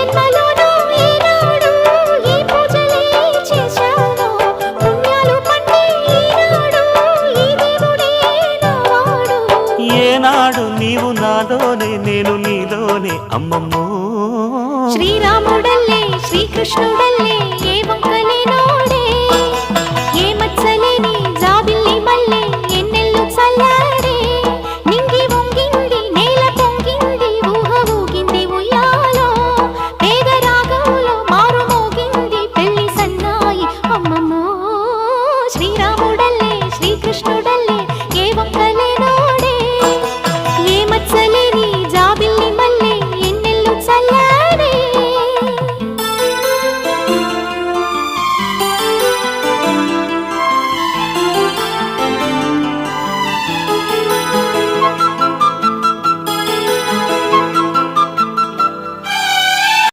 జన్మలోనూ ఈనాడు ఈ పూజలే చేశాను పుణ్యాలు పండే ఈనాడు ఈ దేవుడే నావాడు ఏనాడు నీవు నాలోనే నేను నీలోనే అమ్మమ్మో శ్రీరాముడల్లే శ్రీకృష్ణుడల్లే ఏ వంకలేనోడే ఏ మచ్చలేని జాబిల్లి మల్లె ఎన్నెల్లు చల్లా